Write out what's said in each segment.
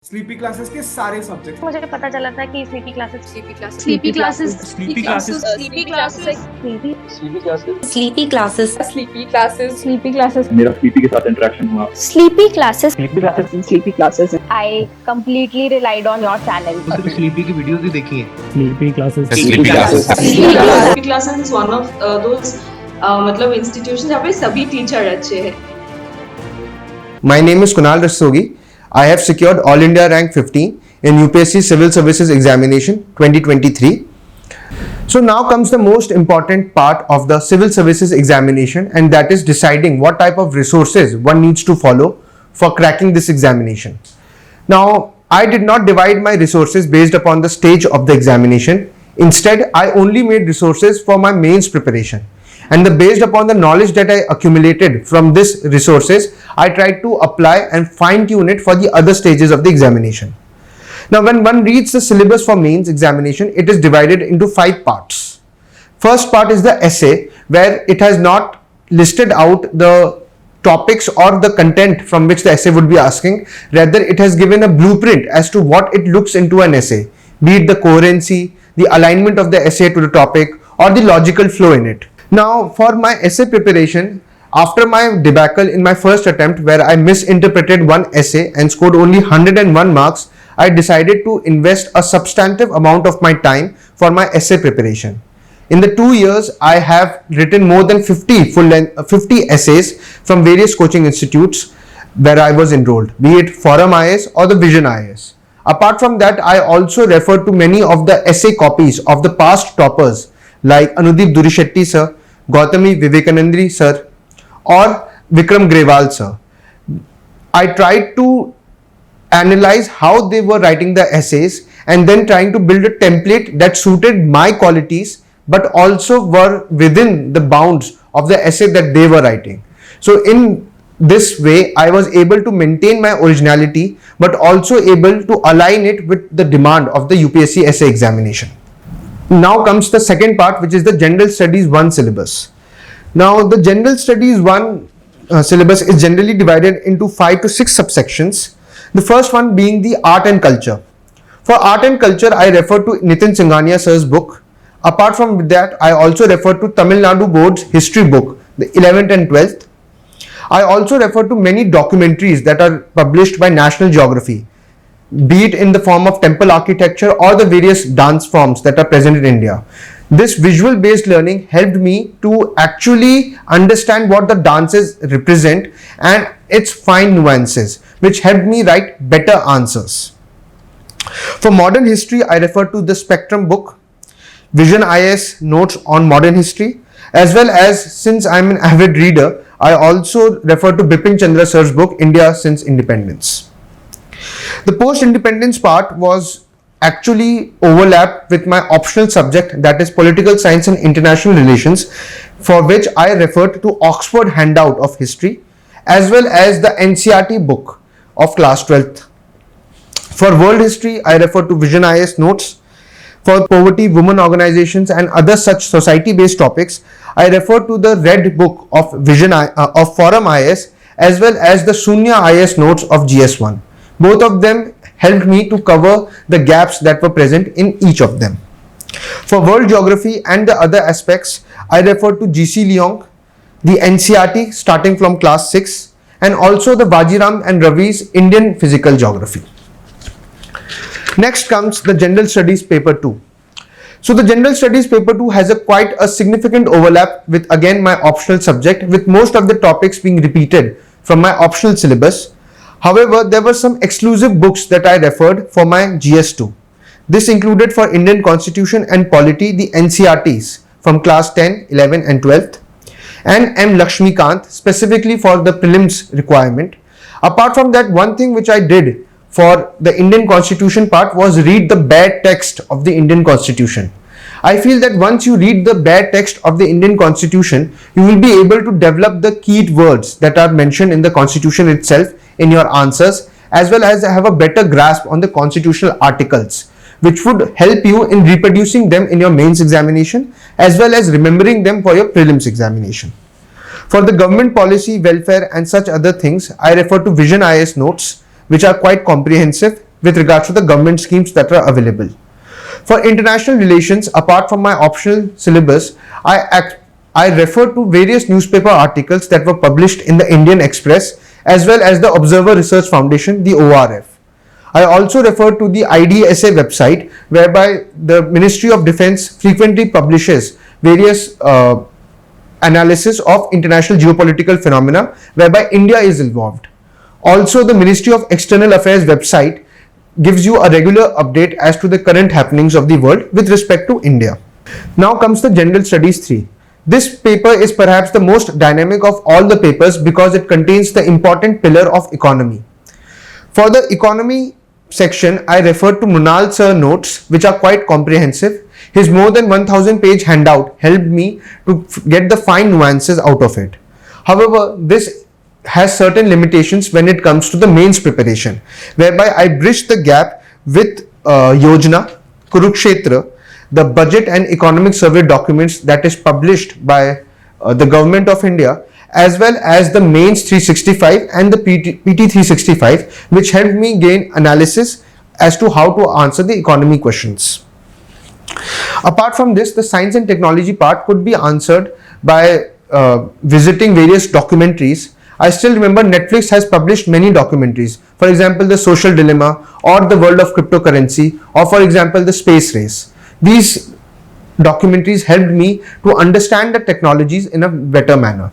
Sleepy classes के सारे subject मुझे पता चला था कि sleepy classes Sleepy classes. Sleepy classes. Sleepy classes Sleepy classes. Sleepy classes sleepy classes Sleepy classes. Sleepy classes मेरा स्लीपी के साथ इंटरेक्शन हुआ sleepy classes sleepy classes I completely relied on your channel sleepy की videos भी देखी है। Sleepy classes Sleepy classes is one of those मतलब institutions जहाँ पे सभी टीचर अच्छे हैं. My name is Kunal Rastogi. I have secured All India rank 15 in UPSC Civil Services Examination 2023. So now comes the most important part of the Civil Services Examination, and that is deciding what type of resources one needs to follow for cracking this examination. Now, I did not divide my resources based upon the stage of the examination. Instead, I only made resources for my mains preparation. And based upon the knowledge that I accumulated from these resources, I tried to apply and fine tune it for the other stages of the examination. Now, when one reads the syllabus for mains examination, it is divided into 5 parts. First part is the essay, where it has not listed out the topics or the content from which the essay would be asking. Rather, it has given a blueprint as to what it looks into an essay, be it the coherency, the alignment of the essay to the topic, or the logical flow in it. Now, for my essay preparation, after my debacle in my first attempt where I misinterpreted one essay and scored only 101 marks, I decided to invest a substantive amount of my time for my essay preparation. In the 2 years, I have written more than 50 essays from various coaching institutes where I was enrolled, be it Forum IAS or the Vision IAS. Apart from that, I also referred to many of the essay copies of the past toppers like Anudeep Durishetty sir, Gautami Vivekanandri sir, or Vikram Grewal sir. I tried to analyze how they were writing the essays and then trying to build a template that suited my qualities but also were within the bounds of the essay that they were writing. So in this way, I was able to maintain my originality but also able to align it with the demand of the UPSC essay examination. Now comes the second part, which is the General Studies 1 syllabus. Now the General Studies 1 syllabus is generally divided into 5 to 6 subsections. The first one being the art and culture. For art and culture, I refer to Nitin Singhania sir's book. Apart from that, I also refer to Tamil Nadu Board's history book, the 11th and 12th. I also refer to many documentaries that are published by National Geography, be it in the form of temple architecture or the various dance forms that are present in India. This visual based learning helped me to actually understand what the dances represent and its fine nuances, which helped me write better answers. For modern history, I refer to the Spectrum book, Vision IS notes on modern history, as well as, since I'm an avid reader, I also refer to Bipin Chandra sir's book, India Since Independence. The post-independence part was actually overlapped with my optional subject, that is political science and international relations, for which I referred to Oxford handout of history as well as the NCERT book of class 12th. For world history, I refer to Vision IS notes. For poverty, women organizations and other such society-based topics, I refer to the red book of of Forum IS as well as the Sunya IS notes of GS1. Both of them helped me to cover the gaps that were present in each of them. For world geography and the other aspects, I refer to GC Leong, the NCERT starting from class 6, and also the Vajiram and Ravi's Indian Physical Geography. Next comes the General Studies Paper 2. So the General Studies Paper 2 has quite a significant overlap with again my optional subject, with most of the topics being repeated from my optional syllabus. However, there were some exclusive books that I referred for my GS2. This included for Indian Constitution and Polity the NCERTs from class 10, 11 and 12th, and M. Lakshmikant specifically for the prelims requirement. Apart from that, one thing which I did for the Indian Constitution part was read the bare text of the Indian Constitution. I feel that once you read the bare text of the Indian Constitution, you will be able to develop the keyed words that are mentioned in the Constitution itself in your answers, as well as have a better grasp on the constitutional articles, which would help you in reproducing them in your mains examination as well as remembering them for your prelims examination. For the government policy, welfare and such other things, I refer to Vision IS notes, which are quite comprehensive with regards to the government schemes that are available. For international relations, apart from my optional syllabus, I refer to various newspaper articles that were published in the Indian Express as well as the Observer Research Foundation, the ORF. I also refer to the IDSA website, whereby the Ministry of Defense frequently publishes various analysis of international geopolitical phenomena whereby India is involved. Also, the Ministry of External Affairs website gives you a regular update as to the current happenings of the world with respect to India. Now comes the General Studies 3. This paper is perhaps the most dynamic of all the papers because it contains the important pillar of economy. For the economy section, I refer to Kunal sir notes, which are quite comprehensive. His more than 1000 page handout helped me to get the fine nuances out of it. However, this has certain limitations when it comes to the mains preparation, whereby I bridge the gap with Yojana, Kurukshetra, the budget and economic survey documents that is published by the government of India, as well as the mains 365 and the PT 365, which helped me gain analysis as to how to answer the economy questions. Apart from this, the science and technology part could be answered by visiting various documentaries. I still remember Netflix has published many documentaries. For example, The Social Dilemma, or The World of Cryptocurrency, or for example, The Space Race. These documentaries helped me to understand the technologies in a better manner.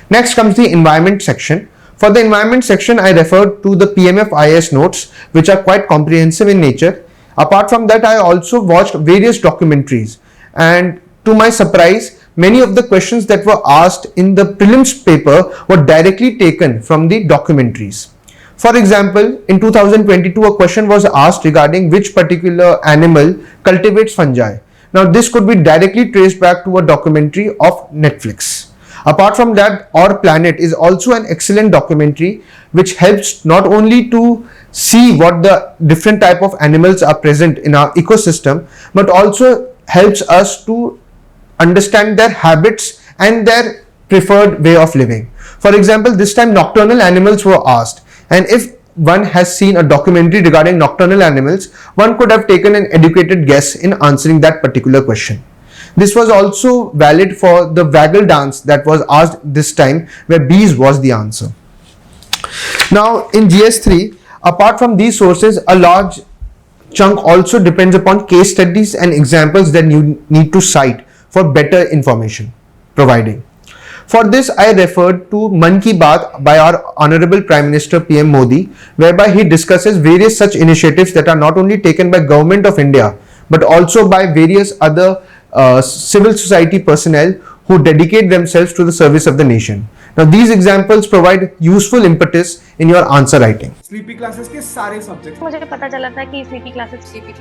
Next comes the environment section. For the environment section, I refer to the PMFIS notes, which are quite comprehensive in nature. Apart from that, I also watched various documentaries, and to my surprise, many of the questions that were asked in the prelims paper were directly taken from the documentaries. For example, in 2022, a question was asked regarding which particular animal cultivates fungi. Now, this could be directly traced back to a documentary of Netflix. Apart from that, Our Planet is also an excellent documentary which helps not only to see what the different type of animals are present in our ecosystem, but also helps us to understand their habits and their preferred way of living. For example, this time nocturnal animals were asked, and if one has seen a documentary regarding nocturnal animals, one could have taken an educated guess in answering that particular question. This was also valid for the waggle dance that was asked this time, where bees was the answer. Now in GS3, apart from these sources, a large chunk also depends upon case studies and examples that you need to cite for better information providing. For this, I referred to Man Ki Baat by our Honorable Prime Minister PM Modi, whereby he discusses various such initiatives that are not only taken by Government of India, but also by various other civil society personnel who dedicate themselves to the service of the nation. Now these examples provide useful impetus in your answer writing. Sleepy classes के सारे subject मुझे पता चला था कि sleepy classes Sleepy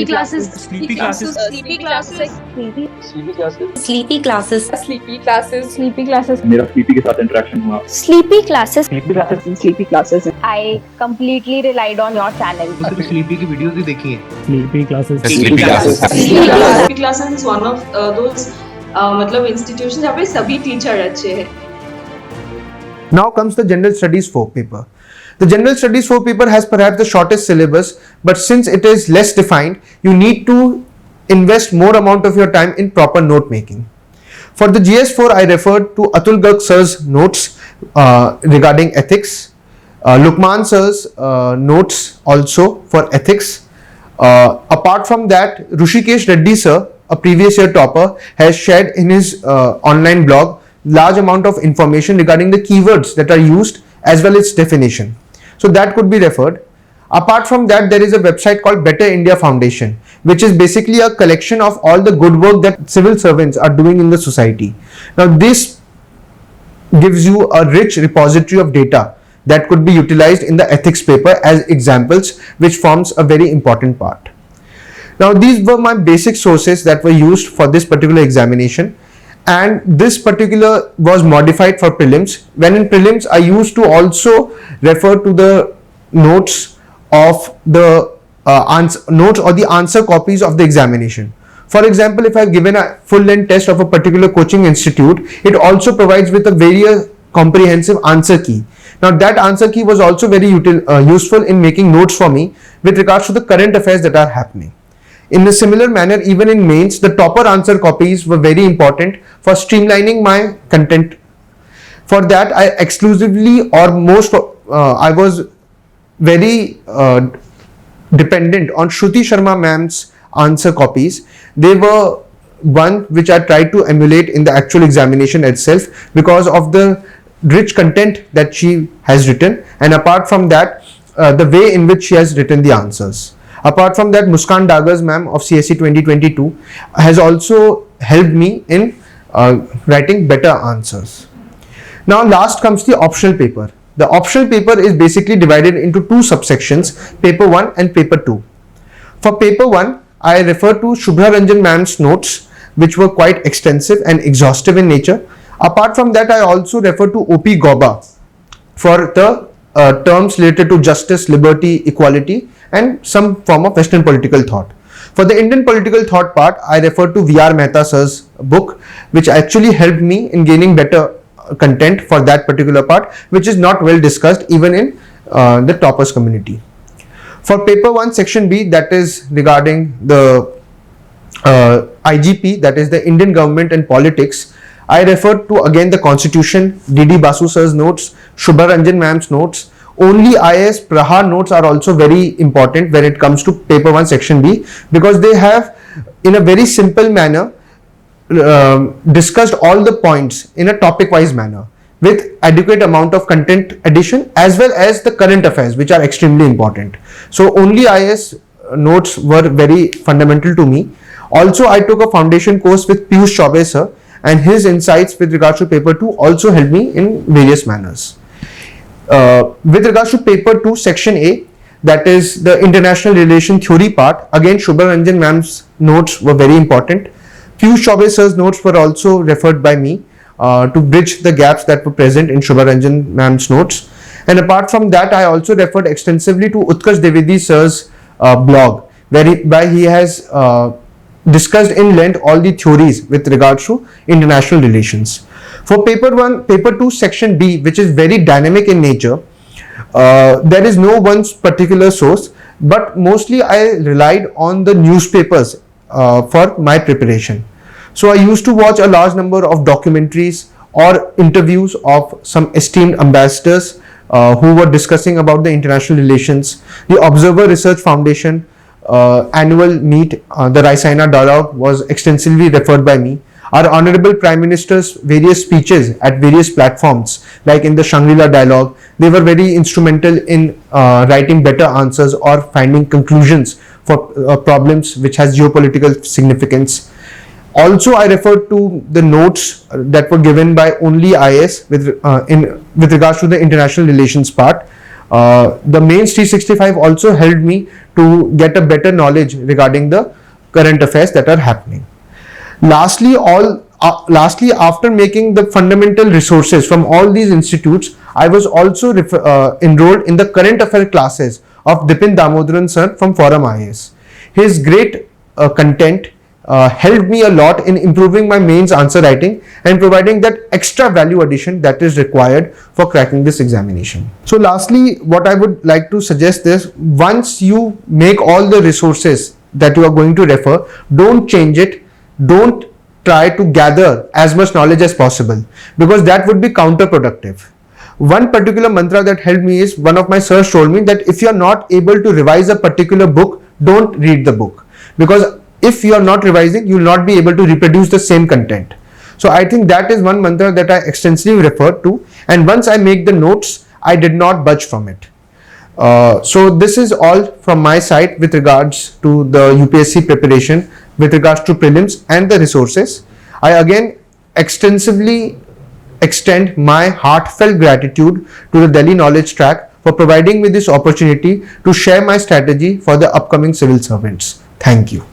classes. Sleepy classes Sleepy classes. Sleepy classes Sleepy classes. Sleepy classes sleepy classes मेरा sleepy के साथ इंटरेक्शन हुआ Sleepy classes. Sleepy classes I completely relied on your channel. तो स्लीपी की वीडियोस भी देखी हैं। sleepy classes sleepy classes is one of those मतलब इंस्टीट्यूशन जहाँ पे सभी टीचर अच्छे हैं. Now comes the General Studies 4 paper. The General Studies 4 paper has perhaps the shortest syllabus, but since it is less defined, you need to invest more amount of your time in proper note making. For the GS4, I referred to Atul Garg sir's notes regarding ethics, Lukman sir's notes also for ethics. Apart from that, Rushikesh Reddy sir, a previous year topper, has shared in his online blog large amount of information regarding the keywords that are used as well as definition. So that could be referred. Apart from that, there is a website called Better India Foundation, which is basically a collection of all the good work that civil servants are doing in the society. Now this gives you a rich repository of data that could be utilized in the ethics paper as examples, which forms a very important part. Now these were my basic sources that were used for this particular examination, and this particular was modified for prelims. When in prelims, I used to also refer to the notes of the notes or the answer copies of the examination. For example, if I've given a full length test of a particular coaching institute, it also provides with a comprehensive answer key. Now that answer key was also very useful in making notes for me with regards to the current affairs that are happening. In a similar manner, even in mains, the topper answer copies were very important for streamlining my content. For that, I exclusively or I was very dependent on Shruti Sharma ma'am's answer copies. They were one which I tried to emulate in the actual examination itself because of the rich content that she has written, and apart from that, the way in which she has written the answers. Apart from that, Muskan Dagas ma'am of CSE 2022 has also helped me in writing better answers. Now last comes the optional paper. The optional paper is basically divided into two subsections, paper 1 and paper 2. For paper 1, I refer to Shubhra Ranjan ma'am's notes, which were quite extensive and exhaustive in nature. Apart from that, I also refer to O.P. Gauba for the terms related to justice, liberty, equality, and some form of Western political thought. For the Indian political thought part, I refer to V.R. Mehta sir's book, which actually helped me in gaining better content for that particular part, which is not well discussed even in the toppers community. For paper 1 section B, that is regarding the IGP, that is the Indian government and politics, I refer to again the constitution, D.D. Basu sir's notes, Shubha Ranjan ma'am's notes. Only IAS Prahar notes are also very important when it comes to paper 1 section B, because they have in a very simple manner discussed all the points in a topic wise manner with adequate amount of content addition as well as the current affairs, which are extremely important. So only IAS notes were very fundamental to me. Also, I took a foundation course with Piyush Chaubey sir, and his insights with regards to paper 2 also helped me in various manners. With regards to paper 2 section A, that is the international relation theory part, again Shubha Ranjan ma'am's notes were very important. Piyush Chaubey sir's notes were also referred by me to bridge the gaps that were present in Shubha Ranjan ma'am's notes. And apart from that, I also referred extensively to Utkarsh Dwivedi sir's blog, where he has discussed in length all the theories with regards to international relations. For paper 2 section B, which is very dynamic in nature, there is no one particular source, but mostly I relied on the newspapers for my preparation. So I used to watch a large number of documentaries or interviews of some esteemed ambassadors who were discussing about the international relations. The Observer Research Foundation annual meet, the Raisina Dialogue, was extensively referred by me. Our Honorable Prime Minister's various speeches at various platforms, like in the Shangri-La Dialogue, they were very instrumental in writing better answers or finding conclusions for problems which has geopolitical significance. Also, I referred to the notes that were given by only IAS with regards to the international relations part. The Mains 365 also helped me to get a better knowledge regarding the current affairs that are happening. Lastly, after making the fundamental resources from all these institutes, I was also enrolled in the current affair classes of Dipin Damodaran sir from Forum IAS. His great content helped me a lot in improving my mains answer writing and providing that extra value addition that is required for cracking this examination. So lastly, what I would like to suggest is, once you make all the resources that you are going to refer, don't change it. Don't try to gather as much knowledge as possible, because that would be counterproductive. One particular mantra that helped me is, one of my sirs told me that if you are not able to revise a particular book, don't read the book, because if you are not revising, you will not be able to reproduce the same content. So I think that is one mantra that I extensively referred to, and once I make the notes, I did not budge from it. So this is all from my side with regards to the UPSC preparation, with regards to prelims and the resources. I again extensively extend my heartfelt gratitude to the Delhi Knowledge Track for providing me this opportunity to share my strategy for the upcoming civil servants. Thank you.